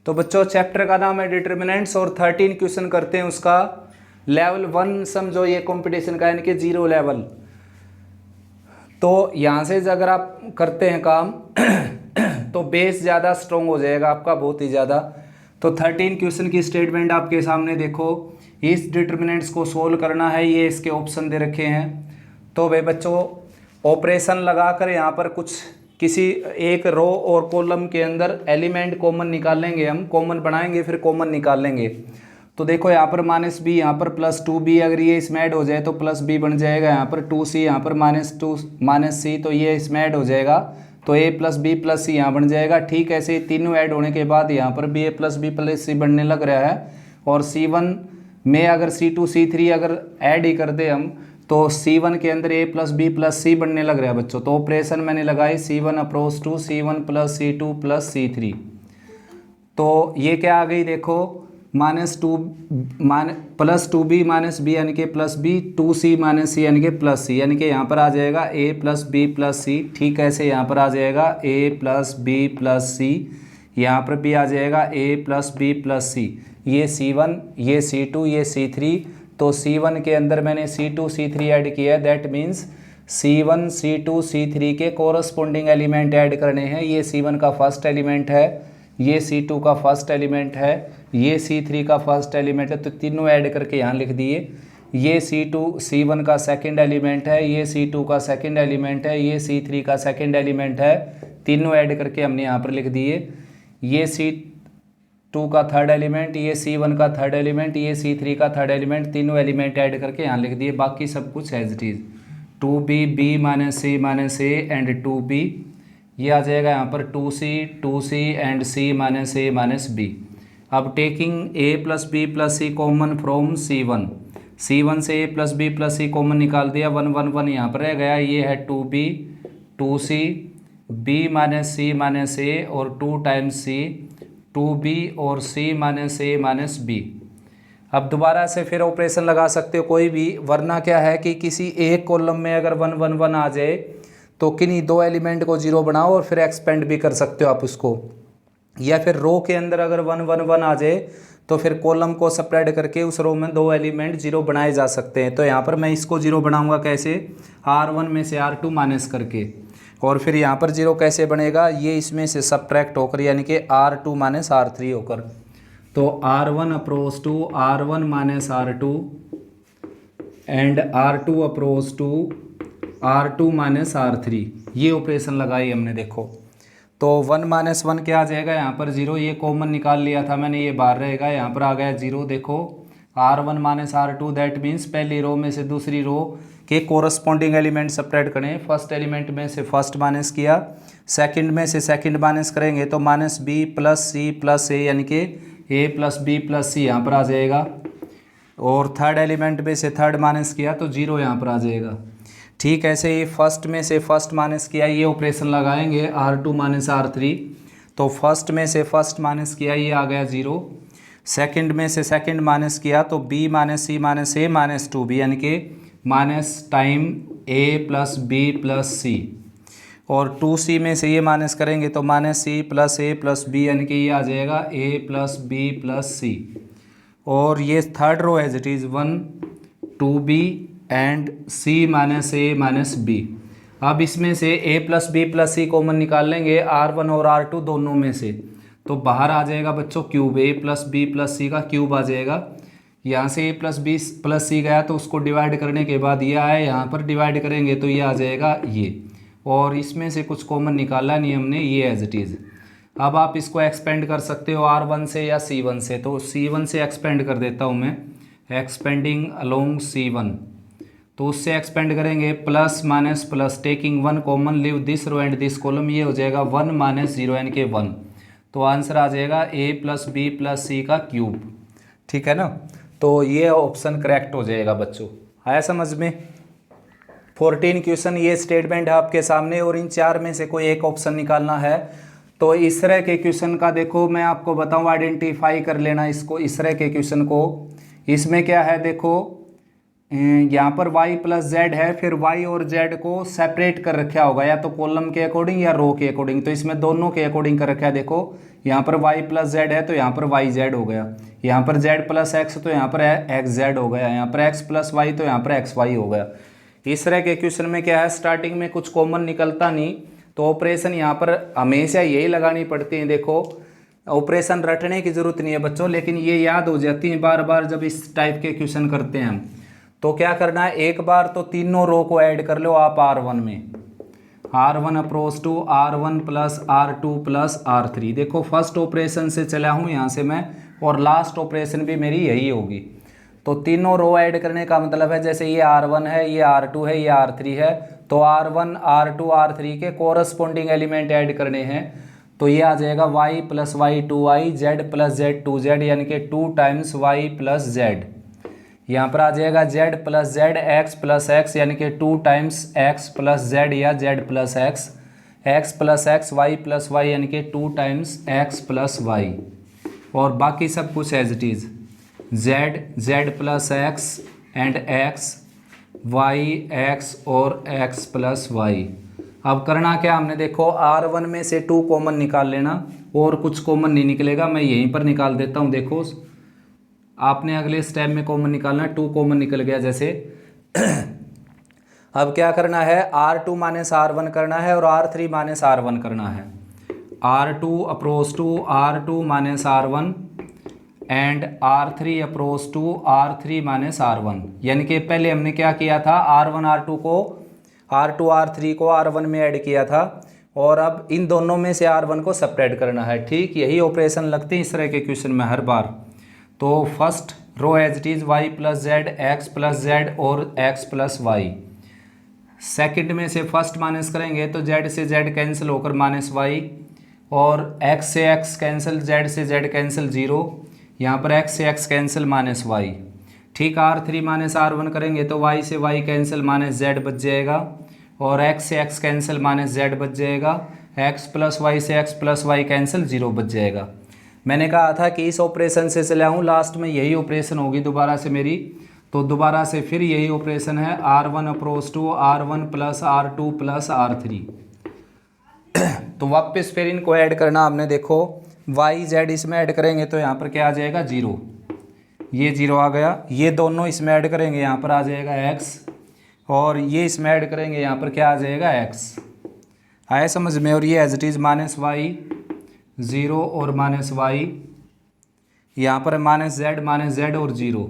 तो बच्चों चैप्टर का नाम है डिटर्मिनेंट्स और 13 क्वेश्चन करते हैं उसका लेवल 1 समझो, ये कंपटीशन का यानी कि 0 लेवल। तो यहाँ से अगर आप करते हैं काम तो बेस ज़्यादा स्ट्रॉन्ग हो जाएगा आपका, बहुत ही ज़्यादा। तो 13 क्वेश्चन की स्टेटमेंट आपके सामने देखो, इस डिटर्मिनेंट्स को सोल्व करना है, ये इसके ऑप्शन दे रखे हैं। तो भाई बच्चों ऑपरेशन लगाकर यहाँ पर कुछ किसी एक रो और कॉलम के अंदर एलिमेंट कॉमन निकालेंगे, हम कॉमन बनाएंगे फिर कॉमन निकालेंगे। तो देखो यहाँ पर -b, यहाँ पर +2b, अगर ये इसमें ऐड हो जाए तो +b बन जाएगा, यहाँ पर 2c, यहाँ पर -2 तो ये इसमें ऐड हो जाएगा तो a + b + c यहाँ बन जाएगा। ठीक ऐसे तीनों ऐड होने के बाद यहाँ पर भी a + b + c बनने लग रहा है। और C1 में अगर C2 C3 अगर ऐड ही कर दे हम तो C1 के अंदर a + b + c बनने लग रहा है बच्चों। तो ऑपरेशन मैंने लगाई C1 approach to C1 + C2 + C3। तो ये क्या आ गई देखो, +2b - b यानी कि +b, 2c - c यानी कि +c, यानी कि यहाँ पर आ जाएगा a + b + c। ठीक ऐसे यहाँ पर आ जाएगा a + b + c, यहाँ पर भी आ जाएगा a + b + c। ये C1, ये C2, ये C3। तो C1 के अंदर मैंने C2 C3 ऐड किया है, that means C1 C2 C3 के कोरस्पोंडिंग एलिमेंट ऐड करने हैं। ये C1 का फर्स्ट एलिमेंट है, ये C2 का फर्स्ट एलिमेंट है, ये C3 का फर्स्ट एलिमेंट है। तो तीनों ऐड करके यहाँ लिख दिए। ये C1 का सेकंड एलिमेंट है, ये C2 का सेकंड एलिमेंट है, ये C3 का सेकंड एलिमेंट है। तीनों ऐड करके हमने यहाँ पर लिख दिए। ये C2 का थर्ड एलिमेंट, ये C1 का थर्ड एलिमेंट, ये C3 का थर्ड एलिमेंट, तीनों एलिमेंट ऐड करके यहाँ लिख दिए। बाकी सब कुछ as it is 2b b - c - a and 2b, ये आ जाएगा यहाँ पर 2c एंड c - b। अब taking a + b + c common from C1 से a + b + c कॉमन निकाल दिया, 1 1 1 यहाँ पर रह गया। ये है 2b 2c, b - c - a और 2 टाइम्स c, 2b और c - b। अब दोबारा से फिर ऑपरेशन लगा सकते हो कोई भी, वरना क्या है कि किसी एक कॉलम में अगर 1 1 1 आ जाए तो किन्हीं दो एलिमेंट को 0 बनाओ और फिर एक्सपेंड भी कर सकते हो आप उसको। या फिर रो के अंदर अगर 1 1 1 आ जाए तो फिर कॉलम को स्प्रेड करके उस रो में दो एलिमेंट 0 बनाए जा सकते हैं। तो यहाँ पर मैं इसको 0 बनाऊंगा कैसे, R1 में से R2 माइनस करके। और फिर यहाँ पर 0 कैसे बनेगा, ये इसमें से सब्ट्रैक्ट होकर यानी कि R2 - R3 होकर। तो R1 approach to R1 - R2 and R2 approach to R2 - R3, ये ऑपरेशन लगाई हमने देखो। तो 1 - 1 क्या आ जाएगा यहाँ पर 0, ये कॉमन निकाल लिया था मैंने, ये बाहर रहेगा, यहाँ पर आ गया 0। देखो R1 - R2 दैट मीन्स पहली रो में से दूसरी रो के कोरस्पॉन्डिंग एलिमेंट सेपरेट करें। फर्स्ट एलिमेंट में से फर्स्ट माइनस किया, सेकंड में से सेकंड माइनस करेंगे तो -b + c + a यानी कि a + b + c यहाँ पर आ जाएगा। और थर्ड एलिमेंट में से थर्ड माइनस किया तो 0 यहाँ पर आ जाएगा। ठीक ऐसे ही फर्स्ट में से फर्स्ट माइनस किया, ये ऑपरेशन लगाएंगे R2 - R3। तो फर्स्ट में से फर्स्ट माइनस किया, ये आ गया 0। सेकंड में से सेकंड माइनस किया तो b - c - a - 2b यानी कि minus time a + b + c। और 2c में से ये माइनस करेंगे तो -c + a + b यानी कि ये आ जाएगा a + b + c। और ये third row as it is 1 2b and c - a - b। अब इसमें से a + b + c कॉमन निकाल लेंगे R1 और R2 दोनों में से, तो बाहर आ जाएगा बच्चों क्यूब, a + b + c का क्यूब आ जाएगा। यहाँ से a + b + c गया तो उसको डिवाइड करने के बाद ये आया, यहाँ पर डिवाइड करेंगे तो ये आ जाएगा ये। और इसमें से कुछ कॉमन निकाला नहीं हमने, ये एज इट इज़। अब आप इसको एक्सपेंड कर सकते हो R1 से या C1 से। तो C1 से एक्सपेंड कर देता हूँ मैं, एक्सपेंडिंग अलोंग C1। तो उससे एक्सपेंड करेंगे plus taking 1 common, leave this row and this column, ये हो जाएगा 1 - 0 यानी कि 1। तो आंसर आ जाएगा a + b + c का क्यूब। ठीक है ना, तो ये ऑप्शन करेक्ट हो जाएगा बच्चों। आया समझ में। 14 क्वेश्चन ये स्टेटमेंट है आपके सामने और इन 4 में से कोई एक ऑप्शन निकालना है। तो इस तरह के क्वेश्चन का देखो मैं आपको बताऊं, आइडेंटिफाई कर लेना इसको, इस तरह के क्वेश्चन को। इसमें क्या है देखो, यहाँ पर y + z है, फिर y और z को सेपरेट कर रखा होगा या तो कॉलम के अकॉर्डिंग या रो के अकॉर्डिंग। तो इसमें दोनों के अकॉर्डिंग कर रखा है देखो, यहाँ पर y प्लस जेड है तो यहाँ पर वाई जेड हो गया, यहाँ पर z प्लस एक्स तो यहाँ पर एक्स जेड हो गया, यहाँ पर x प्लस वाई तो यहाँ पर एक्स वाई हो गया। इस तरह के क्वेश्चन में क्या है, स्टार्टिंग में कुछ कॉमन निकलता नहीं तो ऑपरेशन यहाँ पर हमेशा यही लगानी पड़ती है। देखो ऑपरेशन रटने की जरूरत नहीं है बच्चों, लेकिन ये याद हो जाती है बार बार जब इस टाइप के क्वेश्चन करते हैं हम। तो क्या करना है, एक बार तो तीनों रो को ऐड कर लो आप R1 में, R1 approach to R1 plus R2 plus R3। देखो फर्स्ट ऑपरेशन से चला हूँ यहाँ से मैं, और लास्ट ऑपरेशन भी मेरी यही होगी। तो तीनों रो ऐड करने का मतलब है जैसे ये R1 है, ये R2 है, ये R3 है, तो R1 R2 R3 के कोरस्पोंडिंग एलिमेंट ऐड करने हैं। तो ये आ जाएगा y plus y 2y, z plus z 2z, यानी कि 2 टाइम्स वाई प्लस जेड। यहाँ पर आ जाएगा z plus z x plus x, यानी कि 2 टाइम्स x प्लस जेड या z plus x plus x y plus y, यानी कि 2 टाइम्स x प्लस वाई। और बाकी सब कुछ as it is z plus x and x, y x और x प्लस वाई। अब करना क्या हमने, देखो R1 में से 2 कॉमन निकाल लेना, और कुछ कॉमन नहीं निकलेगा, मैं यहीं पर निकाल देता हूँ। देखो आपने अगले स्टेप में कॉमन निकालना, 2 कॉमन निकल गया जैसे। अब क्या करना है, R2 माइनस R1 करना है और R3 माइनस R1 करना है। R2 approach to R2 minus R1 and R3 approach to R3 minus R1। यानी कि पहले हमने क्या किया था, R1 R2 को R2 R3 को R1 में ऐड किया था, और अब इन दोनों में से R1 को सेपरेट करना है। ठीक यही ऑपरेशन लगते हैं इस तरह के क्वेश्चन में हर बार। तो first row as it is y plus z x plus z और x प्लस वाई। सेकेंड में से फर्स्ट माइनस करेंगे तो z से z कैंसिल होकर माइनस वाई, और x से x कैंसिल, z से z कैंसिल 0, यहाँ पर x से x कैंसिल माइनस वाई। ठीक R3 माइनस R1 करेंगे तो y से y कैंसिल माइनस z बच जाएगा, और x से x कैंसिल माइनस z बच जाएगा, x प्लस वाई से x प्लस वाई कैंसिल 0 बच जाएगा। मैंने कहा था कि इस ऑपरेशन से चला हूँ, लास्ट में यही ऑपरेशन होगी दोबारा से मेरी। तो दोबारा से फिर यही ऑपरेशन है, R1 approach to R1 plus R2 plus R3। तो वापस फिर इनको ऐड करना हमने। देखो y z इसमें ऐड करेंगे तो यहाँ पर क्या आ जाएगा 0, ये 0 आ गया। ये दोनों इसमें ऐड करेंगे यहाँ पर आ जाएगा x, और ये इसमें ऐड करेंगे यहाँ पर क्या आ जाएगा x। आया समझ में। और ये as it is minus y 0 और माइनस वाई, यहाँ पर माइनस जेड और 0।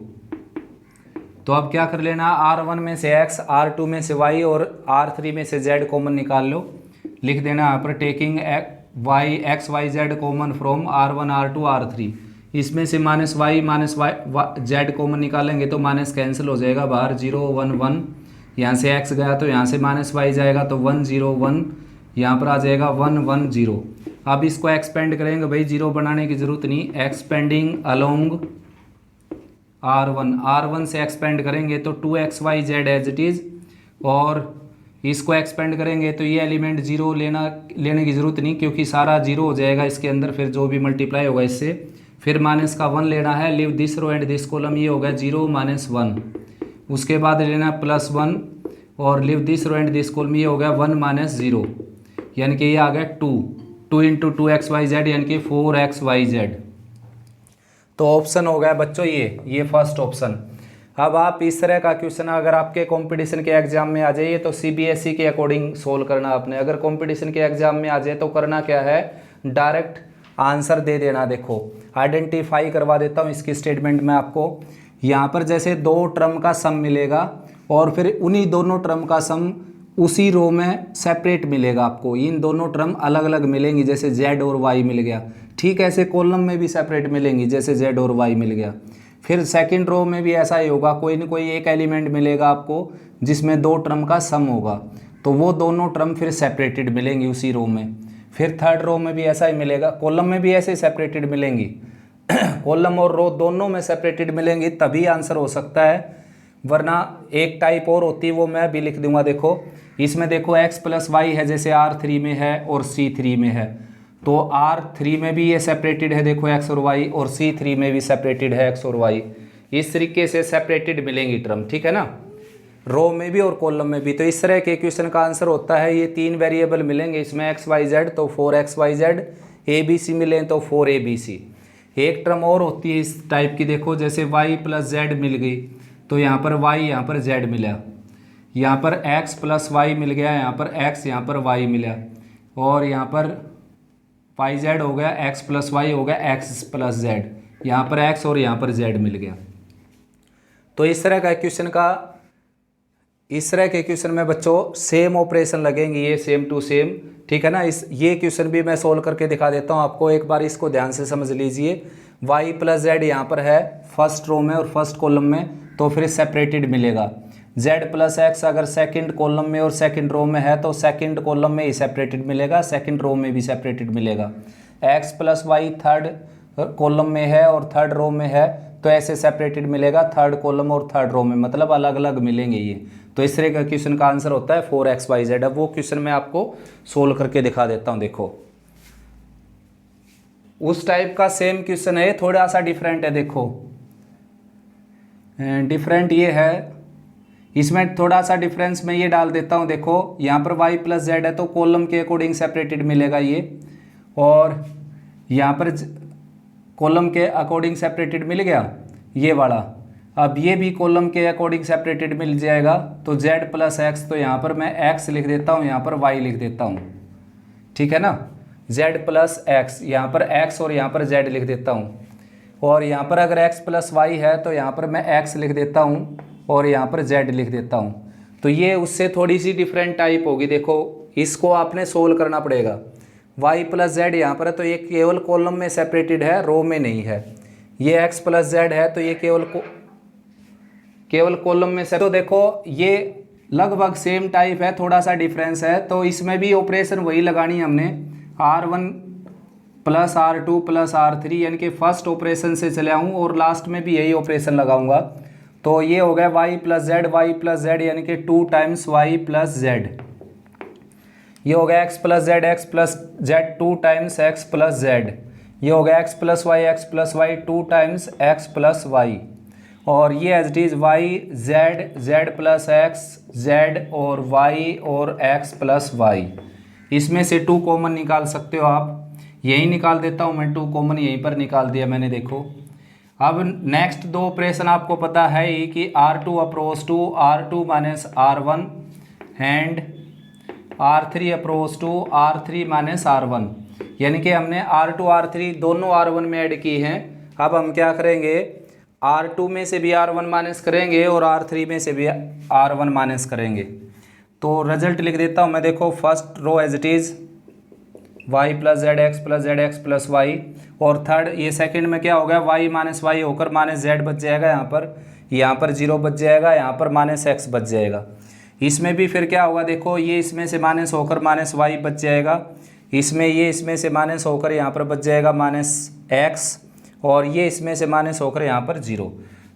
तो अब क्या कर लेना, R1 में से x, R2 में से y और R3 में से z कॉमन निकाल लो। लिख देना यहाँ पर taking y x y z common from R1 R2 R3। इसमें से माइनस वाई जेड कॉमन निकालेंगे तो माइनस कैंसिल हो जाएगा बाहर, 0 1 1। यहाँ से x गया तो यहाँ से माइनस वाई जाएगा तो 1 0 1, यहाँ पर आ जाएगा 1 1 0। अब इसको एक्सपेंड करेंगे, भाई 0 बनाने की ज़रूरत नहीं, एक्सपेंडिंग अलोंग R1 से एक्सपेंड करेंगे तो 2xy z as it is, और इसको एक्सपेंड करेंगे तो ये एलिमेंट 0 लेने की ज़रूरत नहीं, क्योंकि सारा 0 हो जाएगा इसके अंदर, फिर जो भी मल्टीप्लाई होगा इससे। फिर माइनस का 1 लेना है, leave this row and this column, ये होगा 0 माइनस 1। उसके बाद लेना प्लस 1, और leave this row and this column, ये हो गया 1 माइनस 0, यानी कि ये आ गया 2 इंटू 2xyz, यानी कि 4xyz। तो ऑप्शन हो गया बच्चों ये फर्स्ट ऑप्शन। अब आप इस तरह का क्वेश्चन अगर आपके कंपटीशन के एग्जाम में आ जाइए तो CBSE के अकॉर्डिंग सोल्व करना आपने। अगर कंपटीशन के एग्जाम में आ जाए तो करना क्या है, डायरेक्ट आंसर दे देना। देखो आइडेंटिफाई करवा देता हूँ इसकी स्टेटमेंट में आपको। यहाँ पर जैसे 2 टर्म का सम मिलेगा, और फिर उन्हीं दोनों टर्म का सम उसी रो में सेपरेट मिलेगा आपको। इन दोनों टर्म अलग अलग मिलेंगी, जैसे z और y मिल गया। ठीक ऐसे कॉलम में भी सेपरेट मिलेंगी, जैसे z और y मिल गया। फिर सेकंड रो में भी ऐसा ही होगा, कोई न कोई एक एलिमेंट मिलेगा आपको जिसमें 2 टर्म का सम होगा, तो वो दोनों टर्म फिर सेपरेटेड मिलेंगी उसी रो में। फिर थर्ड रो में भी ऐसा ही मिलेगा, कॉलम में भी ऐसे सेपरेटेड मिलेंगी। कॉलम और रो दोनों में सेपरेटेड मिलेंगी, तभी आंसर हो सकता है, वरना एक टाइप और होती है, वो मैं भी लिख दूंगा। देखो इसमें देखो x प्लस वाई है, जैसे R3 में है और C3 में है, तो R3 में भी ये सेपरेटेड है देखो x और y, और C3 में भी सेपरेटेड है x और y। इस तरीके से सेपरेटेड मिलेंगी टर्म, ठीक है ना, रो में भी और कॉलम में भी। तो इस तरह के क्वेश्चन का आंसर होता है, ये 3 वेरिएबल मिलेंगे इसमें x y z, तो 4xyz, ABC मिले तो 4ABC। एक टर्म और होती है इस टाइप की, देखो जैसे y प्लस जेड मिल गई तो यहाँ पर y यहाँ पर z मिला, यहाँ पर x प्लस वाई मिल गया, यहाँ पर x यहाँ पर y मिला, और यहाँ पर वाई जेड हो गया, x प्लस वाई हो गया x प्लस जेड, यहाँ पर x और यहाँ पर z मिल गया। तो इस तरह के क्वेश्चन में बच्चों सेम ऑपरेशन लगेंगे, ये सेम टू सेम, ठीक है ना। ये क्वेश्चन भी मैं सोल्व करके दिखा देता हूँ आपको, एक बार इसको ध्यान से समझ लीजिए। y प्लस जेड यहाँ पर है फर्स्ट रो में और फर्स्ट कॉलम में, तो फिर सेपरेटेड मिलेगा। z प्लस एक्स अगर सेकंड कॉलम में और सेकंड रो में है तो सेकंड कॉलम में ही सेपरेटेड मिलेगा, सेकंड रो में भी सेपरेटेड मिलेगा। x plus y third column में है और थर्ड रो में है तो ऐसे सेपरेटेड मिलेगा, थर्ड कॉलम और थर्ड रो में, मतलब अलग अलग मिलेंगे ये। तो इस तरह का क्वेश्चन का आंसर होता है 4xyz। अब वो क्वेश्चन मैं आपको सोल्व करके दिखा देता हूँ। देखो उस टाइप का सेम क्वेश्चन है, थोड़ा सा डिफरेंट है। देखो डिफरेंट ये है, इसमें थोड़ा सा डिफरेंस मैं ये डाल देता हूँ। देखो यहाँ पर y प्लस जेड है तो कॉलम के अकॉर्डिंग सेपरेटेड मिलेगा ये, और यहाँ पर कॉलम के अकॉर्डिंग सेपरेटेड मिल गया ये वाला। अब ये भी कॉलम के अकॉर्डिंग सेपरेटेड मिल जाएगा, तो z प्लस एक्स, तो यहाँ पर मैं x लिख देता हूँ, यहाँ पर y लिख देता हूँ, ठीक है ना। z प्लस एक्स, यहाँ पर x और यहाँ पर z लिख देता हूँ, और यहाँ पर अगर x प्लस वाई है तो यहाँ पर मैं x लिख देता हूँ और यहाँ पर z लिख देता हूँ। तो ये उससे थोड़ी सी डिफरेंट टाइप होगी। देखो इसको आपने सोल्व करना पड़ेगा। y प्लस जेड यहाँ पर है तो ये केवल कॉलम में सेपरेटेड है, रो में नहीं है। ये x प्लस जेड है तो ये केवल कॉलम में से। तो देखो ये लगभग सेम टाइप है, थोड़ा सा डिफरेंस है। तो इसमें भी ऑपरेशन वही लगानी है हमने, R1 plus R2 plus R3, यानी कि फर्स्ट ऑपरेशन से चले आऊँ और लास्ट में भी यही ऑपरेशन लगाऊंगा। तो ये हो गया y प्लस जेड यानी कि 2 टाइम्स y प्लस जेड। ये हो गया x plus z 2 times x plus z. ये हो गया x plus y 2 times x plus y. और ये as it is y z plus x z और वाई और x प्लस वाई। इसमें से 2 कॉमन निकाल सकते हो आप, यही निकाल देता हूँ मैं, 2 कॉमन यहीं पर निकाल दिया मैंने। देखो अब नेक्स्ट 2 ऑपरेशन आपको पता है ही कि R2 approach to R2 minus R1 and R3 approach to R3 minus R1, यानी कि हमने R2 R3 दोनों R1 में ऐड की हैं। अब हम क्या करेंगे, R2 में से भी R1 माइनस करेंगे और R3 में से भी R1 माइनस करेंगे। तो रिजल्ट लिख देता हूँ मैं। देखो first row as it is y plus z x plus y, और थर्ड ये सेकंड में क्या हो गया, y माइनस वाई होकर माइनस जेड बच जाएगा, यहाँ पर 0 बच जाएगा, यहाँ पर माइनस एक्स बच जाएगा। इसमें भी फिर क्या होगा, देखो ये इसमें से माइनस होकर माइनस वाई बच जाएगा, इसमें से माइनस होकर यहाँ पर बच जाएगा माइनस एक्स, और ये इसमें से माइनस होकर यहाँ पर 0।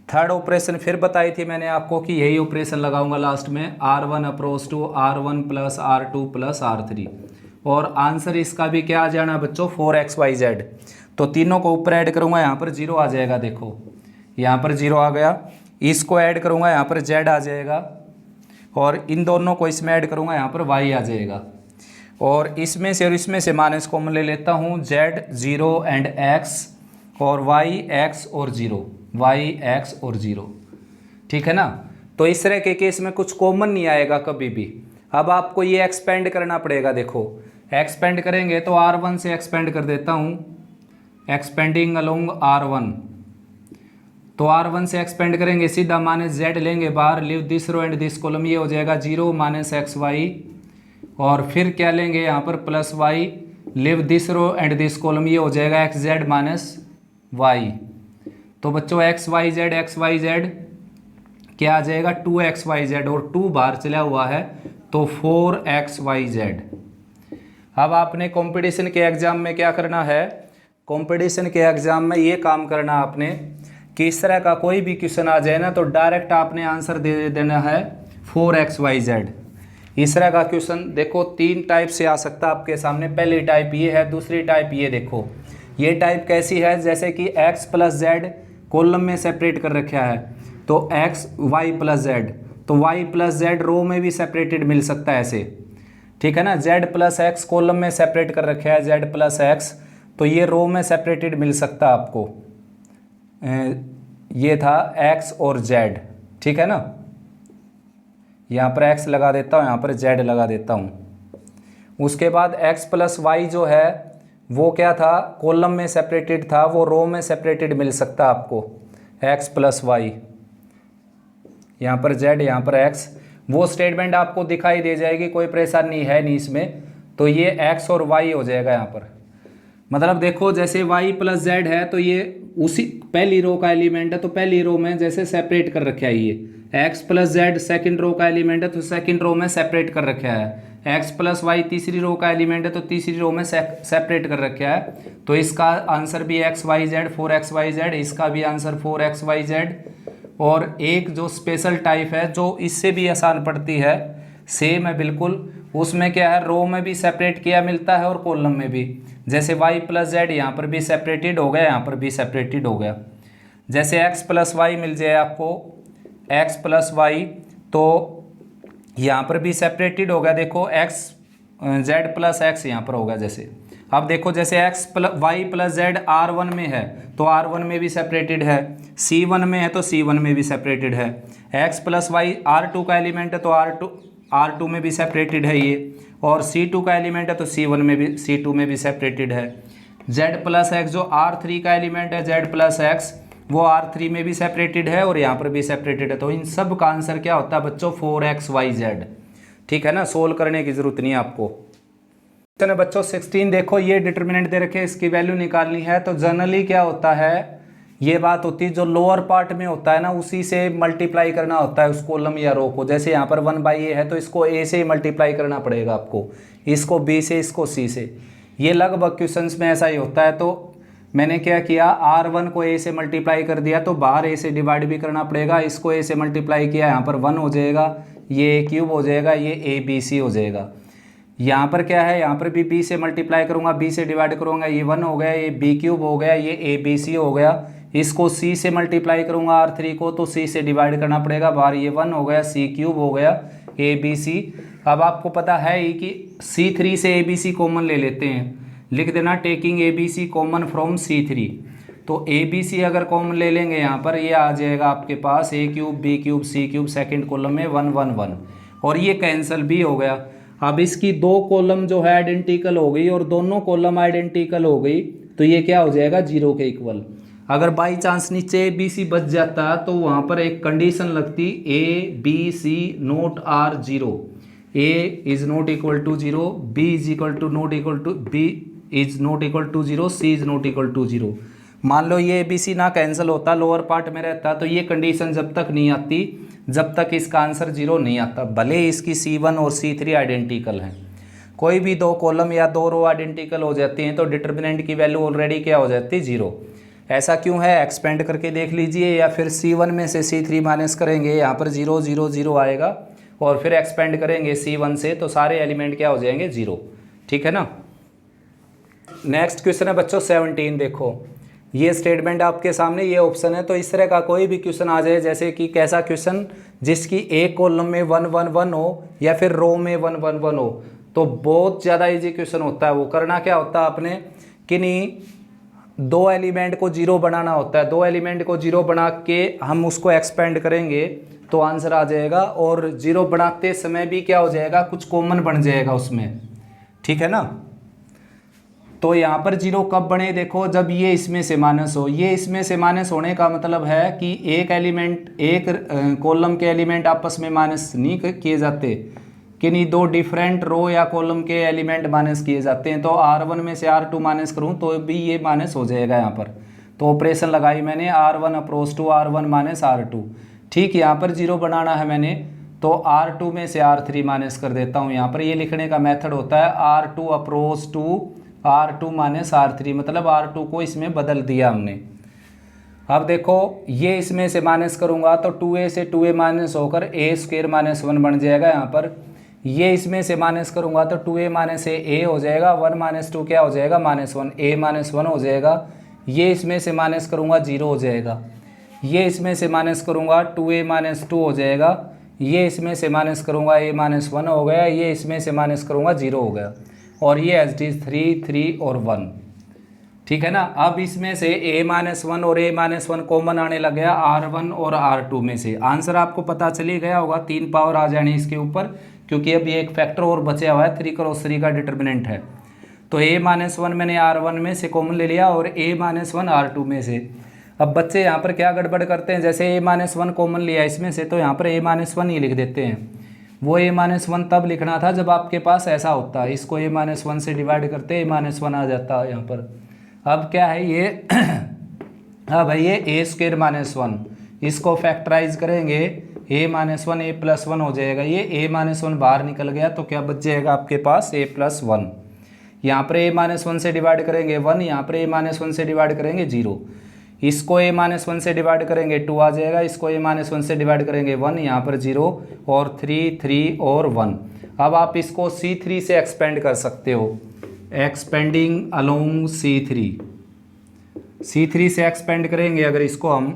थर्ड ऑपरेशन फिर बताई थी मैंने आपको कि यही ऑपरेशन लगाऊंगा लास्ट में, R1 approach to R1 plus R2 plus R3, और आंसर इसका भी क्या आ जाना बच्चों, 4xyz। तो तीनों को ऊपर ऐड करूँगा, यहाँ पर 0 आ जाएगा। देखो यहाँ पर 0 आ गया, इसको ऐड करूँगा यहाँ पर z आ जाएगा, और इन दोनों को इसमें ऐड करूँगा यहाँ पर y आ जाएगा। और इसमें से माइनस कॉमन ले लेता हूँ, z 0 एंड x, और y x और 0, y x और 0, ठीक है ना। तो इस तरह के केस में कुछ कॉमन नहीं आएगा कभी भी। अब आपको ये एक्सपेंड करना पड़ेगा। देखो एक्सपेंड करेंगे तो R1 से एक्सपेंड कर देता हूँ, एक्सपेंडिंग अलोंग R1। तो R1 से एक्सपेंड करेंगे, सीधा माइनस जेड लेंगे बाहर, leave this row and this column, ये हो जाएगा 0 माइनस एक्स वाई, और फिर क्या लेंगे यहाँ पर plus y, leave this row and this column, ये हो जाएगा एक्स जेड माइनस वाई। तो बच्चों एक्स वाई जेड क्या आ जाएगा, 2xyz, और 2 बाहर चला हुआ है तो 4xyz। अब आपने कंपटीशन के एग्ज़ाम में क्या करना है, कंपटीशन के एग्ज़ाम में ये काम करना आपने कि इस तरह का कोई भी क्वेश्चन आ जाए ना तो डायरेक्ट आपने आंसर दे देना है 4xyz। इस तरह का क्वेश्चन देखो 3 टाइप से आ सकता है आपके सामने। पहली टाइप ये है, दूसरी टाइप ये। देखो ये टाइप कैसी है, जैसे कि x प्लस जेड कॉलम में सेपरेट कर रखा है तो x y प्लस जेड, तो y प्लस जेड रो में भी सेपरेटेड मिल सकता है ऐसे, ठीक है ना। z प्लस एक्स कॉलम में सेपरेट कर रखा है, z प्लस एक्स, तो ये रो में सेपरेटेड मिल सकता है आपको। ये था x और z, ठीक है ना। यहाँ पर x लगा देता हूँ, यहाँ पर z लगा देता हूँ। उसके बाद x प्लस वाई जो है वो क्या था, कॉलम में सेपरेटेड था, वो रो में सेपरेटेड मिल सकता है आपको। x प्लस वाई, यहाँ पर z, यहाँ पर x, वो स्टेटमेंट आपको दिखाई दे जाएगी, कोई परेशानी है नहीं इसमें। तो ये x और y हो जाएगा यहाँ पर। मतलब देखो जैसे y प्लस z है तो ये उसी पहली रो का एलिमेंट है, तो पहली रो में जैसे सेपरेट कर रखा है। ये x plus z second row का एलिमेंट है तो सेकेंड रो में सेपरेट कर रखा है। x प्लस वाई तीसरी रो का एलिमेंट है तो तीसरी रो में सेपरेट कर रखा है। तो इसका आंसर भी एक्स वाई जेड, 4xyz, इसका भी आंसर 4xyz। और एक जो स्पेशल टाइप है जो इससे भी आसान पड़ती है, सेम है बिल्कुल, उसमें क्या है, रो में भी सेपरेट किया मिलता है और कॉलम में भी। जैसे y प्लस जेड यहाँ पर भी सेपरेटेड हो गया, यहाँ पर भी सेपरेटेड हो गया। जैसे x प्लस वाई मिल जाए आपको, x प्लस वाई, तो यहाँ पर भी सेपरेटेड हो गया। देखो x z प्लस एक्स यहाँ पर होगा। जैसे अब देखो जैसे x plus y plus z R1 में है तो R1 में भी सेपरेटेड है, C1 में है तो C1 में भी सेपरेटेड है। x प्लस वाई R2 का एलिमेंट है तो R2 में भी सेपरेटेड है ये, और C2 का एलिमेंट है तो C1 में भी, C2 में भी सेपरेटेड है। Z प्लस एक्स जो R3 का एलिमेंट है, Z प्लस एक्स, वो R3 में भी सेपरेटेड है और यहाँ पर भी सेपरेटेड है। तो इन सब का आंसर क्या होता है बच्चों, 4xyz। ठीक है ना, सोल्व करने की जरूरत नहीं है आपको। तो बच्चों 16 देखो, ये डिटर्मिनेंट दे रखे, इसकी वैल्यू निकालनी है। तो जनरली क्या होता है, ये बात होती है जो लोअर पार्ट में होता है ना, उसी से मल्टीप्लाई करना होता है उस कॉलम या रो को। जैसे यहाँ पर 1/a है तो इसको a से मल्टीप्लाई करना पड़ेगा आपको, इसको b से, इसको c से। ये लगभग क्वेश्चंस में ऐसा ही होता है। तो मैंने क्या किया, R1 को a से मल्टीप्लाई कर दिया तो बाहर a से डिवाइड भी करना पड़ेगा। इसको a से मल्टीप्लाई किया, यहाँ पर 1 हो जाएगा, ये a क्यूब हो जाएगा, ये abc हो जाएगा। यहाँ पर क्या है, यहाँ पर भी b से मल्टीप्लाई करूँगा, b से डिवाइड करूँगा, ये 1 हो गया, ये b क्यूब हो गया, ये abc हो गया। इसको c से मल्टीप्लाई करूँगा R3 को तो c से डिवाइड करना पड़ेगा, बाहर ये 1 हो गया, c क्यूब हो गया, abc। अब आपको पता है ही कि C3 से abc कॉमन ले लेते हैं, लिख देना taking abc common from C3। तो abc अगर कॉमन ले लेंगे यहाँ पर, ये आ जाएगा आपके पास a cube, b cube, c cube, second column में 1 1 1, और ये कैंसिल भी हो गया। अब इसकी दो कॉलम जो है आइडेंटिकल हो गई और दोनों कॉलम आइडेंटिकल हो गई, तो ये क्या हो जाएगा, 0 के इक्वल। अगर बाई चांस नीचे BC बच जाता तो वहाँ पर एक कंडीशन लगती, ABC not are 0, A is not equal to 0, B is equal to not equal to, B is not equal to 0, C is not equal to 0। मान लो ये ABC ना कैंसिल होता, लोअर पार्ट में रहता, तो ये कंडीशन जब तक नहीं आती, जब तक इसका आंसर 0 नहीं आता, भले इसकी C1 और C3 आइडेंटिकल हैं। कोई भी दो कॉलम या दो रो आइडेंटिकल हो जाती हैं तो डिटर्मिनेंट की वैल्यू ऑलरेडी क्या हो जाती है, 0। ऐसा क्यों है, एक्सपेंड करके देख लीजिए, या फिर C1 में से C3 माइनस करेंगे, यहाँ पर 0 0 0 आएगा, और फिर एक्सपेंड करेंगे C1 से तो सारे एलिमेंट क्या हो जाएंगे, 0। ठीक है ना। नेक्स्ट क्वेश्चन है बच्चों 17। देखो ये स्टेटमेंट आपके सामने, ये ऑप्शन है। तो इस तरह का कोई भी क्वेश्चन आ जाए, जैसे कि कैसा क्वेश्चन, जिसकी एक कॉलम में 1 1 1 हो या फिर रो में 1 1 1 हो, तो बहुत ज़्यादा इजी क्वेश्चन होता है। वो करना क्या होता है आपने, कि नहीं, दो एलिमेंट को 0 बनाना होता है। दो एलिमेंट को 0 बना के हम उसको एक्सपेंड करेंगे तो आंसर आ जाएगा, और 0 बनाते समय भी क्या हो जाएगा, कुछ कॉमन बन जाएगा उसमें। ठीक है ना। तो यहाँ पर 0 कब बने, देखो जब ये इसमें से माइनस हो। ये इसमें से माइनस होने का मतलब है कि एक एलिमेंट, एक कॉलम के एलिमेंट आपस में माइनस नहीं किए जाते, कि नहीं, दो डिफरेंट रो या कॉलम के एलिमेंट माइनस किए जाते हैं। तो R1 में से R2 माइनस करूँ तो भी ये माइनस हो जाएगा यहाँ पर। तो ऑपरेशन लगाई मैंने, R1 approach to R1 minus R2। ठीक, यहाँ पर 0 बनाना है मैंने, तो R2 में से R3 माइनस कर देता हूँ। यहाँ पर ये लिखने का मेथड होता है R2 approach to R2 minus R3, मतलब R2 को इसमें बदल दिया हमने। अब देखो ये इसमें से माइनस करूँगा तो 2a से 2a माइनस होकर a² माइनस 1 बन जाएगा यहाँ पर। ये इसमें से माइनस करूँगा तो 2a माइनस a हो जाएगा, 1 माइनस 2 क्या हो जाएगा, -1, a माइनस 1 हो जाएगा। ये इसमें से माइनस करूँगा 0 हो जाएगा। ये इसमें से माइनस करूँगा 2a माइनस 2 हो जाएगा। ये इसमें से माइनस करूँगा a माइनस 1 हो गया। ये इसमें से माइनस करूँगा 0 हो गया। और ये एच डी 3 3 और 1। ठीक है ना। अब इसमें से a-1 और a-1 कॉमन आने लग गया R1 और R2 में से। आंसर आपको पता चल ही गया होगा, 3 पावर आ जाने इसके ऊपर, क्योंकि अब ये एक फैक्टर और बचा हुआ है, 3 क्रॉस 3 का डिटर्मिनेंट है। तो a-1 मैंने R1 में से कॉमन ले लिया और a-1 R2 में से। अब बच्चे यहाँ पर क्या गड़बड़ करते हैं, जैसे a-1 कॉमन लिया इसमें से, तो यहाँ पर a-1 ही लिख देते हैं। वो a-1 तब लिखना था जब आपके पास ऐसा होता है, इसको a-1 से डिवाइड करते a-1 आ जाता है यहाँ पर। अब क्या है ये अब है ये a²-1, इसको फैक्टराइज करेंगे a-1 a+1 हो जाएगा। ये a-1 बाहर निकल गया तो क्या बच जाएगा आपके पास a+1। यहाँ पर a-1 से डिवाइड करेंगे 1, यहाँ पर a-1 से डिवाइड करेंगे 0। इसको a-1 से डिवाइड करेंगे 2 आ जाएगा, इसको a-1 से डिवाइड करेंगे 1, यहाँ पर 0 और 3 3 और 1। अब आप इसको C3 से एक्सपेंड कर सकते हो, एक्सपेंडिंग अलोंग C3 से एक्सपेंड करेंगे अगर इसको हम,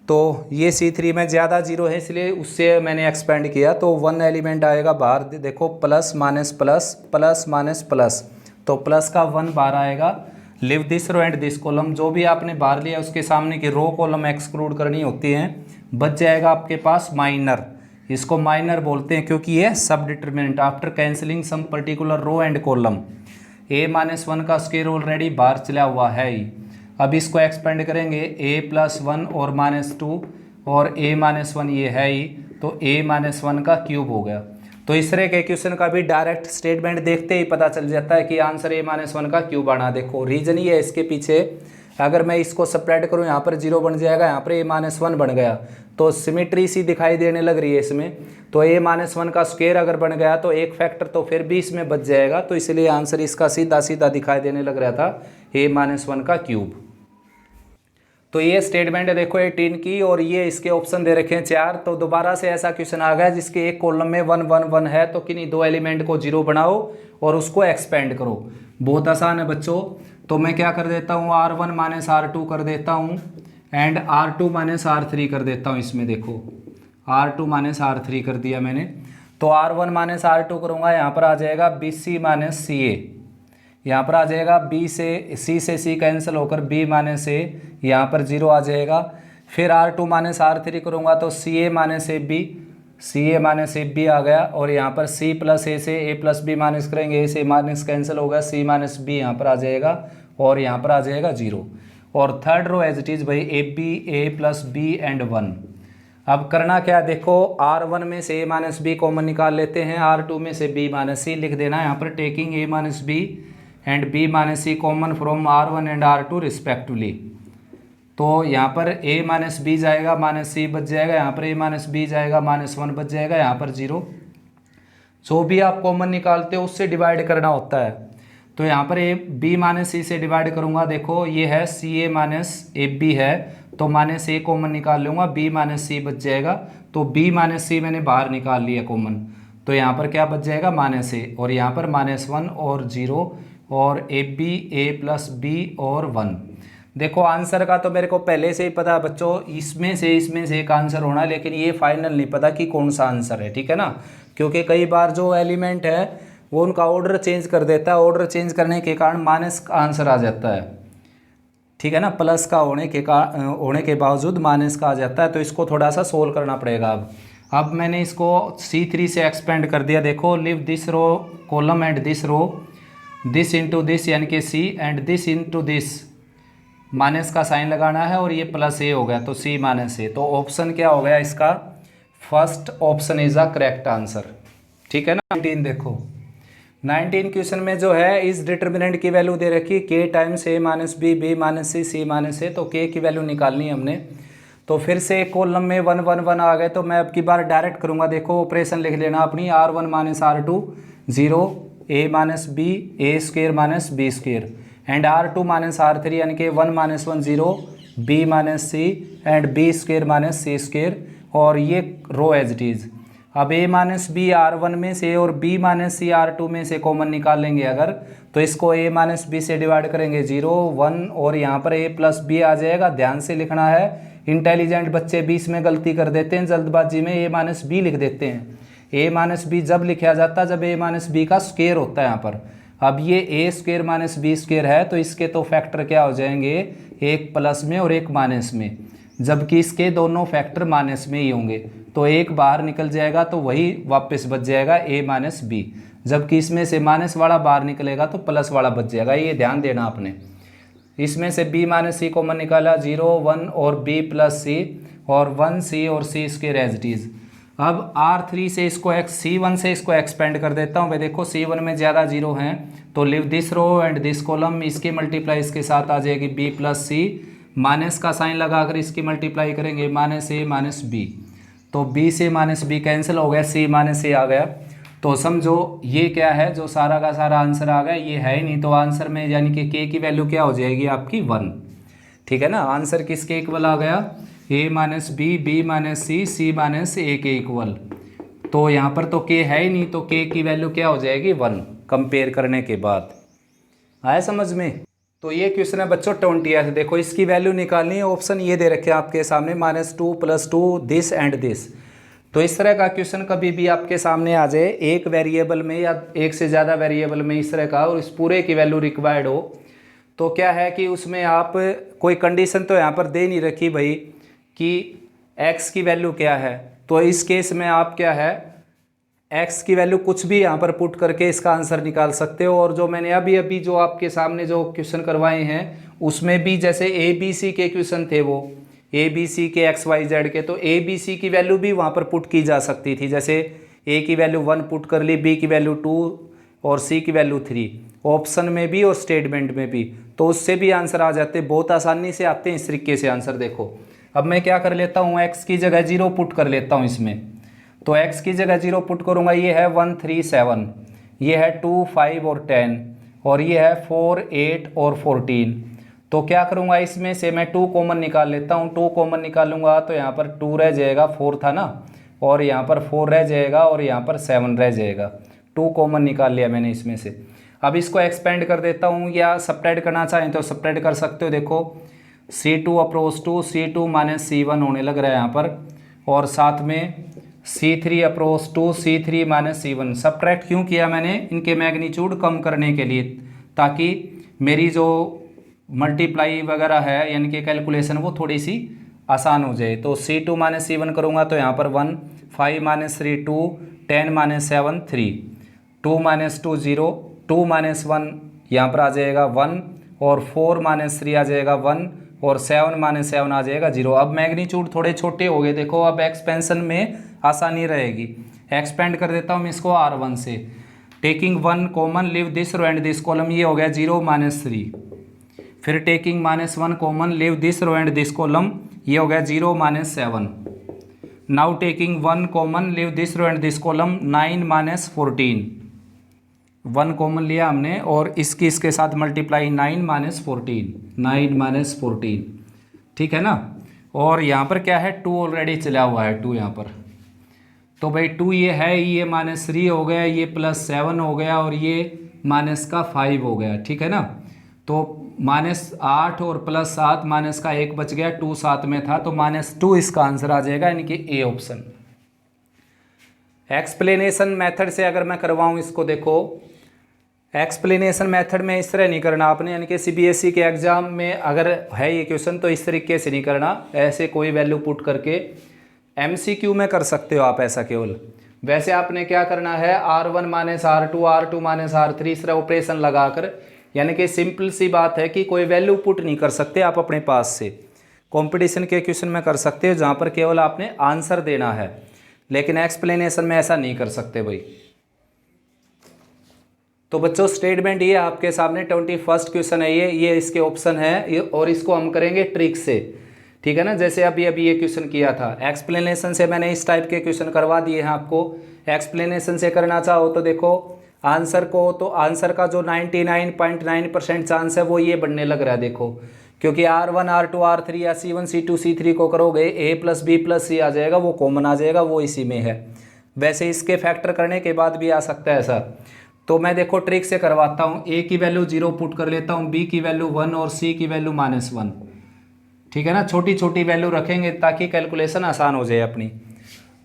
तो ये C3 में ज़्यादा 0 है इसलिए उससे मैंने एक्सपेंड किया, तो 1 एलिमेंट आएगा बाहर। देखो plus minus plus plus minus plus, तो प्लस का 1 बाहर आएगा। Leave this row and this column, जो भी आपने बाहर लिया उसके सामने की रो कॉलम एक्सक्लूड करनी होती हैं। बच जाएगा आपके पास माइनर, इसको माइनर बोलते हैं क्योंकि ये सब determinant after cancelling some particular row and column. a-1 का स्क्वायर ऑलरेडी बाहर चला हुआ है ही। अब इसको एक्सपेंड करेंगे a+1 और -2 और a-1 ये है ही, तो a-1 का क्यूब हो गया। तो इस तरह के क्वेश्चन का भी डायरेक्ट स्टेटमेंट देखते ही पता चल जाता है कि आंसर a-1 का क्यूब आना। देखो रीजन ये है इसके पीछे, अगर मैं इसको सेपरेट करूं यहाँ पर 0 बन जाएगा, यहाँ पर a-1 बन गया, तो सिमेट्री सी दिखाई देने लग रही है इसमें। तो a-1 का स्क्वायर अगर बन गया तो एक फैक्टर तो फिर भी इसमें बच जाएगा, तो इसलिए आंसर इसका सीधा सीधा दिखाई देने लग रहा था a-1 का क्यूब। तो ये स्टेटमेंट है देखो 18 की, और ये इसके ऑप्शन दे रखे हैं 4। तो दोबारा से ऐसा क्वेश्चन आ गया जिसके एक कॉलम में 1 1 1 है, तो किन्हीं 2 एलिमेंट को 0 बनाओ और उसको एक्सपेंड करो। बहुत आसान है बच्चों। तो मैं क्या कर देता हूँ, R1 माइनस R2 कर देता हूँ एंड R2 माइनस R3 कर देता हूँ। इसमें देखो R2 माइनस R3 कर दिया मैंने, तो R1 माइनस R2 करूँगा, यहाँ पर आ जाएगा BC माइनस CA, यहाँ पर आ जाएगा B से C कैंसिल होकर B माइनस A, यहाँ पर 0 आ जाएगा। फिर R2 माइनस R3 करूँगा तो CA माइनस AB आ गया, और यहाँ पर C प्लस A से A प्लस B माइनस करेंगे, A से माइनस कैंसिल होगा, C माइनस B यहाँ पर आ जाएगा और यहाँ पर आ जाएगा 0। और third row as it is भाई AB A plus B and 1। अब करना क्या, देखो R1 में से A माइनस B कॉमन निकाल लेते हैं, R2 में से B माइनस C लिख देना है यहाँ पर, taking A minus B and B minus C common from R1 and R2 respectively. तो यहाँ पर A माइनस B जाएगा, माइनस C बच जाएगा, यहाँ पर A माइनस B जाएगा, -1 बच जाएगा, यहाँ पर 0। जो भी आप कॉमन निकालते हो उससे डिवाइड करना होता है। तो यहाँ पर B माइनस C से डिवाइड करूँगा, देखो ये है CA माइनस AB है, तो माइनस A कॉमन निकाल लूँगा, B माइनस C बच जाएगा। तो B माइनस C मैंने बाहर निकाल लिया कॉमन, तो यहाँ पर क्या बच जाएगा -A, और यहाँ पर -1 और 0 और AB A प्लस B और 1। देखो आंसर का तो मेरे को पहले से ही पता है बच्चों, इसमें से एक आंसर होना, लेकिन ये फाइनल नहीं पता कि कौन सा आंसर है, ठीक है ना। क्योंकि कई बार जो एलिमेंट है वो उनका ऑर्डर चेंज कर देता है, ऑर्डर चेंज करने के कारण माइनस का आंसर आ जाता है, ठीक है ना। प्लस का होने के बावजूद माइनस का आ जाता है, तो इसको थोड़ा सा सोल्व करना पड़ेगा। अब मैंने इसको C3 से एक्सपेंड कर दिया। देखो leave this row column and this row, this into this यानी कि C and this into this, minus का साइन लगाना है और ये प्लस A हो गया, तो C माइनस A। तो ऑप्शन क्या हो गया इसका, first option is a correct answer, ठीक है ना। 19 देखो 19 क्वेश्चन में जो है इस डिटर्मिनेंट की वैल्यू दे रखी K times A minus B B minus C minus A, तो K की वैल्यू निकालनी है हमने। तो फिर से कॉलम में 1 1 1 आ गए, तो मैं अब की बार डायरेक्ट करूँगा। देखो ऑपरेशन लिख लेना अपनी, R1 minus R2 0, A minus B A square minus B square, and R2 minus R3 यानी कि 1 minus 1 0, B minus C and B square minus C square, और ये रो एज इट इज़। अब A माइनस B R1 में से और B minus C R2 में से कॉमन निकाल लेंगे अगर, तो इसको A माइनस B से डिवाइड करेंगे 0 1, और यहाँ पर A प्लस B आ जाएगा। ध्यान से लिखना है, इंटेलिजेंट बच्चे बीच में गलती कर देते हैं, जल्दबाजी में A माइनस B लिख देते हैं। A माइनस B जब लिखा जाता है जब A माइनस B का स्क्वायर होता है यहाँ पर, अब ये ए स्क्वेयर माइनस बी स्क्वेयर है तो इसके तो फैक्टर क्या हो जाएंगे, एक प्लस में और एक माइनस में, जबकि इसके दोनों फैक्टर माइनस में ही होंगे। तो एक बाहर निकल जाएगा तो वही वापस बच जाएगा ए माइनस बी, जबकि इसमें से माइनस वाला बाहर निकलेगा तो प्लस वाला बच जाएगा। ये ध्यान देना आपने। इसमें से b माइनस सी कॉमन निकाला, 0 1 और b प्लस सी और 1 c और c square as it is. अब R3 से इसको C1 से इसको एक्सपेंड कर देता हूँ। भाई देखो C1 में ज़्यादा जीरो हैं तो leave this row and this column, इसकी मल्टीप्लाई इसके साथ आ जाएगी b प्लस सी, माइनस का साइन लगाकर इसकी मल्टीप्लाई करेंगे माइनस a माइनस b, तो b से माइनस b कैंसिल हो गया, c माइनस a आ गया। तो समझो ये क्या है, जो सारा का सारा आंसर आ गया ये है ही नहीं, तो आंसर में यानी कि k की वैल्यू क्या हो जाएगी आपकी 1। ठीक है ना, आंसर किसके इक्वल आ गया, a minus b minus c minus a के इक्वल। तो यहाँ पर तो k है ही नहीं, तो k की वैल्यू क्या हो जाएगी 1 कंपेयर करने के बाद। आया समझ में। तो ये क्वेश्चन है बच्चों 20th। देखो इसकी वैल्यू निकालनी है, ऑप्शन ये दे रखे हैं आपके सामने -2 + 2 दिस एंड दिस। तो इस तरह का क्वेश्चन कभी भी आपके सामने आ जाए एक वेरिएबल में या एक से ज़्यादा वेरिएबल में इस तरह का, और इस पूरे की वैल्यू रिक्वायर्ड हो, तो क्या है कि उसमें आप कोई कंडीशन तो यहाँ पर दे नहीं रखी भाई कि x की वैल्यू क्या है। तो इस केस में आप क्या है x की वैल्यू कुछ भी यहाँ पर पुट करके इसका आंसर निकाल सकते हो। और जो मैंने अभी जो आपके सामने जो क्वेश्चन करवाए हैं उसमें भी जैसे ABC के क्वेश्चन थे, वो ABC के XYZ के, तो ABC की वैल्यू भी वहाँ पर पुट की जा सकती थी। जैसे A की वैल्यू 1 पुट कर ली, B की वैल्यू 2 और C की वैल्यू 3, ऑप्शन में भी और स्टेटमेंट में भी, तो उससे भी आंसर आ जाते, बहुत आसानी से आते हैं इस तरीके से आंसर। देखो अब मैं क्या कर लेता हूँ, x की जगह 0 पुट कर लेता हूँ इसमें। तो x की जगह 0 पुट करूँगा, ये है 1 3 7, ये है 2 5 और 10, और ये है 4 8 और 14। तो क्या करूँगा, इसमें से मैं 2 कॉमन निकाल लेता हूँ। 2 कॉमन निकालूंगा तो यहाँ पर 2 रह जाएगा, 4 था ना, और यहाँ पर 4 रह जाएगा और यहाँ पर 7 रह जाएगा। 2 कॉमन निकाल लिया मैंने इसमें से। अब इसको एक्सपेंड कर देता हूँ, या सब्ट्रैक्ट करना चाहें तो सब्ट्रैक्ट कर सकते हो। देखो C2 approach to C2 minus C1 होने लग रहा है यहाँ पर, और साथ में C3 approach to C3 minus C1। Subtract क्यों किया मैंने, इनके मैग्नीट्यूड कम करने के लिए, ताकि मेरी जो मल्टीप्लाई वगैरह है यानी कि कैलकुलेशन वो थोड़ी सी आसान हो जाए। तो C2 माइनस C1 करूँगा तो यहाँ पर 1, 5 माइनस 3 2, 10 माइनस 7 3, 2 माइनस 2 0, 2 माइनस 1 यहाँ पर आ जाएगा 1, और 4 माइनस 3 आ जाएगा 1, और 7 माइनस 7 आ जाएगा 0। अब मैग्नीट्यूड थोड़े छोटे हो गए, देखो अब एक्सपेंशन में आसानी रहेगी। एक्सपेंड कर देता हूँ इसको R1 से, taking 1 common leave this row and this column, ये हो गया 0 माइनस 3। फिर taking -1 common leave this row and this column, ये हो गया 0 minus 7। Now taking 1 common leave this row and this column, 9 minus 14। 1 common लिया हमने और इसकी इसके साथ मल्टीप्लाई, 9 माइनस 14, 9 माइनस 14। ठीक है ना। और यहाँ पर क्या है, 2 ऑलरेडी चला हुआ है, 2 यहाँ पर। तो भाई 2 ये है, ये -3 हो गया, ये +7 हो गया, और ये माइनस का 5 हो गया। ठीक है ना। तो -8 और +7, माइनस का 1 बच गया, 2 साथ में था, तो -2 इसका आंसर आ जाएगा, यानी कि ए ऑप्शन। एक्सप्लेनेशन मेथड से अगर मैं करवाऊँ इसको, देखो एक्सप्लेनेशन मेथड में इस तरह नहीं करना आपने, यानी कि CBSE के एग्जाम में अगर है ये क्वेश्चन तो इस तरीके से नहीं करना, ऐसे कोई वैल्यू पुट करके। MCQ में कर सकते हो आप ऐसा केवल। वैसे आपने क्या करना है, R1 minus R2, R2 minus R3, इस तरह ऑपरेशन लगाकर, यानी कि सिंपल सी बात है कि कोई वैल्यू पुट नहीं कर सकते आप अपने पास से। कंपटीशन के क्वेश्चन में कर सकते हो जहाँ पर केवल आपने आंसर देना है, लेकिन एक्सप्लेनेशन में ऐसा नहीं कर सकते भाई। तो बच्चों स्टेटमेंट ये आपके सामने 21st क्वेश्चन है, ये इसके ऑप्शन है, और इसको हम करेंगे ट्रिक से। ठीक है ना, जैसे अभी ये क्वेश्चन किया था। एक्सप्लेनेशन से मैंने इस टाइप के क्वेश्चन करवा दिए हैं आपको। एक्सप्लेनेशन से करना चाहो तो देखो आंसर को, तो आंसर का जो 99.9% चांस है वो ये बनने लग रहा है। देखो क्योंकि R1 R2 R3 या C1 C2 C3 को करोगे, A + B + C आ जाएगा, वो कॉमन आ जाएगा, वो इसी में है। वैसे इसके फैक्टर करने के बाद भी आ सकता है ऐसा। तो मैं देखो ट्रिक से करवाता हूँ। A की वैल्यू 0 पुट कर लेता हूँ, B की वैल्यू 1 और C की वैल्यू -1। ठीक है ना, छोटी छोटी वैल्यू रखेंगे ताकि कैलकुलेशन आसान हो जाए अपनी।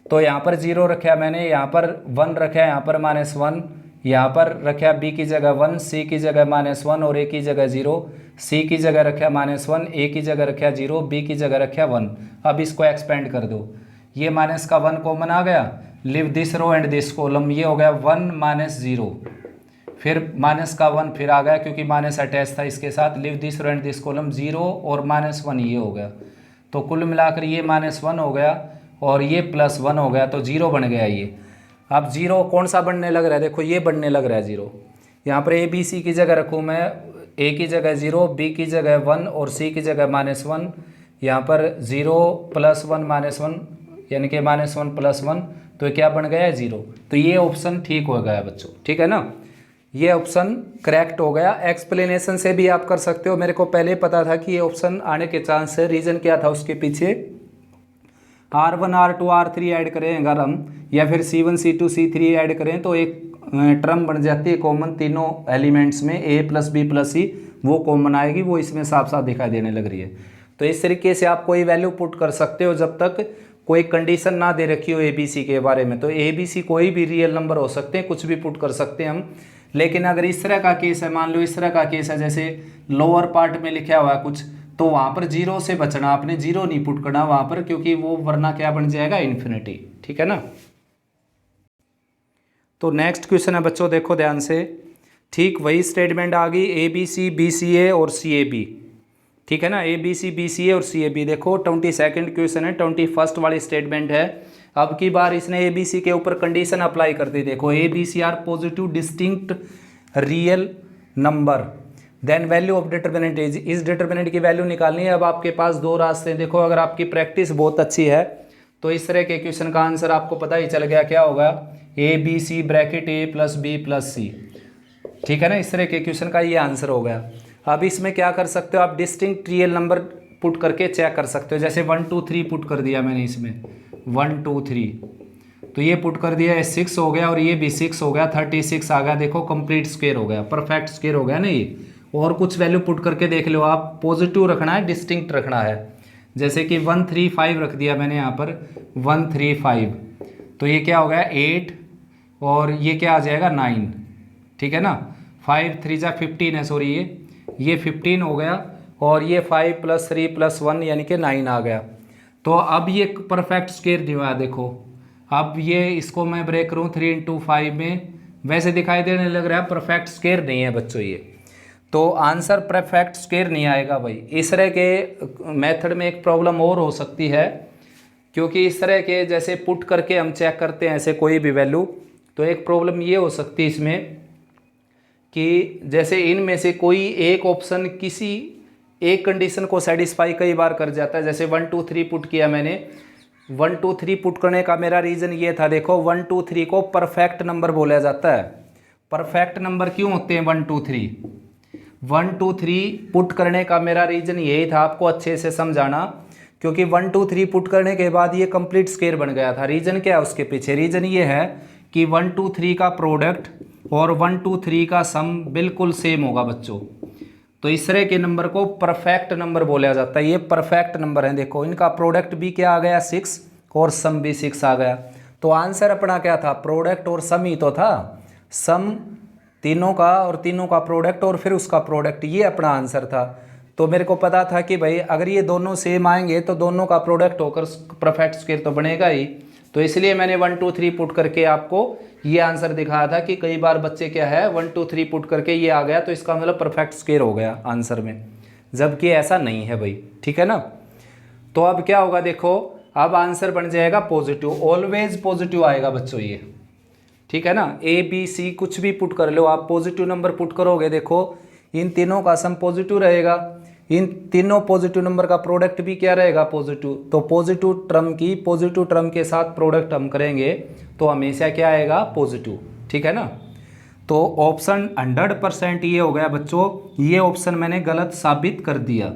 तो यहाँ पर 0 रखा मैंने, यहाँ पर 1 रखा है, यहाँ पर -1, यहाँ पर रखा बी की जगह 1, सी की जगह -1 और ए की जगह 0, सी की जगह रखा -1, ए की जगह रखा 0, बी की जगह रखा 1। अब इसको एक्सपेंड कर दो, ये माइनस का 1 कॉमन आ गया, leave this row and this column, ये हो गया 1 -0, फिर माइनस का 1 फिर आ गया क्योंकि माइनस अटैच था इसके साथ, leave this row and this column 0 और -1 ये हो गया। तो कुल मिलाकर ये -1 हो गया और ये +1 हो गया, तो 0 बन गया ये। अब 0 कौन सा बनने लग रहा है, देखो ये बनने लग रहा है 0। यहाँ पर ए बी सी की जगह रखूँ मैं, ए की जगह 0, बी की जगह 1 और सी की जगह -1। यहाँ पर 0 +1 -1 यानी कि -1 +1, तो क्या बन गया है 0। तो ये ऑप्शन ठीक हो गया बच्चों, ठीक है ना, ये ऑप्शन करेक्ट हो गया। एक्सप्लेनेशन से भी आप कर सकते हो, मेरे को पहले पता था कि ये ऑप्शन आने के चांस है। रीज़न क्या था उसके पीछे, R1 R2 R3 ऐड करें अगर हम, या फिर C1 C2 C3 ऐड करें तो एक टर्म बन जाती है कॉमन तीनों एलिमेंट्स में, A + B + C, वो कॉमन आएगी, वो इसमें साफ साफ दिखाई देने लग रही है। तो इस तरीके से आप कोई वैल्यू पुट कर सकते हो जब तक कोई कंडीशन ना दे रखी हो ABC के बारे में। तो ABC कोई भी रियल नंबर हो सकते हैं, कुछ भी पुट कर सकते हैं हम। लेकिन अगर इस तरह का केस है, मान लो इस तरह का केस है जैसे लोअर पार्ट में लिखा हुआ है कुछ, तो वहाँ पर 0 से बचना, आपने 0 नहीं पुट करना वहाँ पर, क्योंकि वो वरना क्या बन जाएगा, इन्फिनिटी, ठीक है ना। तो नेक्स्ट क्वेश्चन है बच्चों, देखो ध्यान से, ठीक वही स्टेटमेंट आ गई, ABC BCA और CAB, ठीक है ना, ABC BCA और CAB। देखो 22nd क्वेश्चन है, 21st वाली स्टेटमेंट है। अब की बार इसने ABC के ऊपर कंडीशन अप्लाई कर दी। देखो ABC are positive distinct real number, then value of determinant is, इस डिटर्मिनेंट की वैल्यू निकालनी है। अब आपके पास दो रास्ते हैं। देखो अगर आपकी प्रैक्टिस बहुत अच्छी है तो इस तरह के क्वेश्चन का आंसर आपको पता ही चल गया क्या होगा, ABC bracket A + B + C, ठीक है ना। इस तरह के क्वेश्चन का ये आंसर हो गया। अब इसमें क्या कर सकते हो आप, डिस्टिंक्ट रियल नंबर पुट करके चेक कर सकते हो। जैसे 1 2 3 पुट कर दिया मैंने इसमें, 1 2 3, तो ये पुट कर दिया, 6 हो गया और ये भी 6 हो गया, 36 आ गया। देखो कंप्लीट स्क्वायर हो गया, परफेक्ट स्क्वायर हो गया ना ये। और कुछ वैल्यू पुट करके देख लो आप, पॉजिटिव रखना है, डिस्टिंक्ट रखना है। जैसे कि 135 रख दिया मैंने यहाँ पर, 135, तो ये क्या हो गया 8 और ये क्या आ जाएगा 9, ठीक है ना। 5 3 जा 15 है, सॉरी ये 15 हो गया और ये 5 + 3 + 1 यानी कि 9 आ गया। तो अब ये परफेक्ट स्क्वायर नहीं हुआ। देखो अब ये इसको मैं ब्रेक करूँ 3 × 5 में, वैसे दिखाई देने लग रहा है, परफेक्ट स्क्वायर नहीं है बच्चों ये, तो आंसर परफेक्ट स्क्वायर नहीं आएगा भाई। इस तरह के मेथड में एक प्रॉब्लम और हो सकती है, क्योंकि इस तरह के जैसे पुट करके हम चेक करते हैं ऐसे कोई भी वैल्यू, तो एक प्रॉब्लम ये हो सकती है इसमें कि जैसे इनमें से कोई एक ऑप्शन किसी एक कंडीशन को सेटिस्फाई कई बार कर जाता है। जैसे 1 2 3 पुट किया मैंने, 1 2 3 पुट करने का मेरा रीज़न ये था, देखो 1 2 3 को परफेक्ट नंबर बोला जाता है। परफेक्ट नंबर क्यों होते हैं 1 2 3? 1 2 3 पुट करने का मेरा रीज़न यही था, आपको अच्छे से समझाना, क्योंकि 1 2 3 पुट करने के बाद ये कंप्लीट स्क्वायर बन गया था। रीज़न क्या है उसके पीछे, रीज़न ये है कि 1 2 3 का प्रोडक्ट और 1 2 3 का सम बिल्कुल सेम होगा बच्चों। तो इस तरह के नंबर को परफेक्ट नंबर बोला जाता है। ये परफेक्ट नंबर है। देखो इनका प्रोडक्ट भी क्या आ गया 6 और सम भी 6 आ गया। तो आंसर अपना क्या था, प्रोडक्ट और सम ही तो था। सम तीनों का और तीनों का प्रोडक्ट और फिर उसका प्रोडक्ट, ये अपना आंसर था। तो मेरे को पता था कि भाई अगर ये दोनों सेम आएंगे तो दोनों का प्रोडक्ट होकर परफेक्ट स्क्वायर तो बनेगा ही। तो इसलिए मैंने 1 2 3 पुट करके आपको ये आंसर दिखाया था कि कई बार बच्चे क्या है 1 2 3 पुट करके ये आ गया तो इसका मतलब परफेक्ट स्क्वायर हो गया आंसर में, जबकि ऐसा नहीं है भाई, ठीक है ना। तो अब क्या होगा, देखो अब आंसर बन जाएगा पॉजिटिव, ऑलवेज पॉजिटिव आएगा बच्चों ये, ठीक है ना। ABC कुछ भी पुट कर लो आप, पॉजिटिव नंबर पुट करोगे, देखो इन तीनों का सम पॉजिटिव रहेगा, इन तीनों पॉजिटिव नंबर का प्रोडक्ट भी क्या रहेगा पॉजिटिव। तो पॉजिटिव टर्म के साथ प्रोडक्ट हम करेंगे तो हमेशा क्या आएगा पॉजिटिव, ठीक है ना। तो ऑप्शन 100% ये हो गया बच्चों, ये ऑप्शन मैंने गलत साबित कर दिया,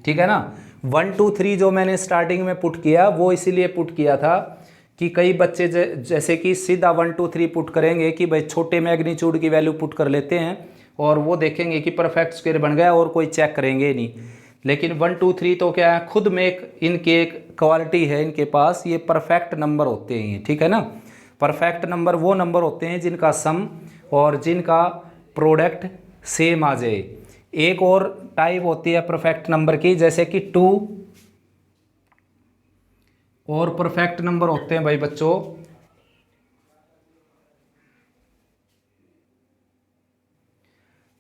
ठीक है ना। 1 2 3 जो मैंने स्टार्टिंग में पुट किया वो इसीलिए पुट किया था कि कई बच्चे जैसे कि सीधा 1 2 3 पुट करेंगे कि भाई छोटे मैग्नीट्यूड की वैल्यू पुट कर लेते हैं और वो देखेंगे कि परफेक्ट स्क्वायर बन गया और कोई चेक करेंगे नहीं। लेकिन 1 2 3 तो क्या है, खुद में इनके एक क्वालिटी है इनके पास, ये परफेक्ट नंबर होते हैं, ठीक है ना। परफेक्ट नंबर वो नंबर होते हैं जिनका सम और जिनका प्रोडक्ट सेम आ जाए। एक और टाइप होती है परफेक्ट नंबर की, जैसे कि 2 और परफेक्ट नंबर होते हैं भाई बच्चों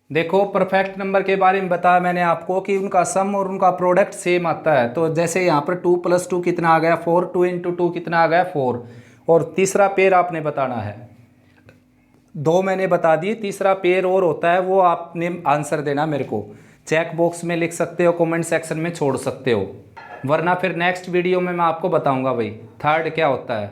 देखो, परफेक्ट नंबर के बारे में बताया मैंने आपको कि उनका सम और उनका प्रोडक्ट सेम आता है। तो जैसे यहाँ पर 2 + 2 कितना आ गया 4, 2 × 2 कितना आ गया 4। और तीसरा पेयर आपने बताना है, 2 मैंने बता दिए, तीसरा पेयर और होता है, वो आपने आंसर देना मेरे को। चेक बॉक्स में लिख सकते हो, कमेंट सेक्शन में छोड़ सकते हो, वरना फिर नेक्स्ट वीडियो में मैं आपको बताऊंगा भाई थर्ड क्या होता है।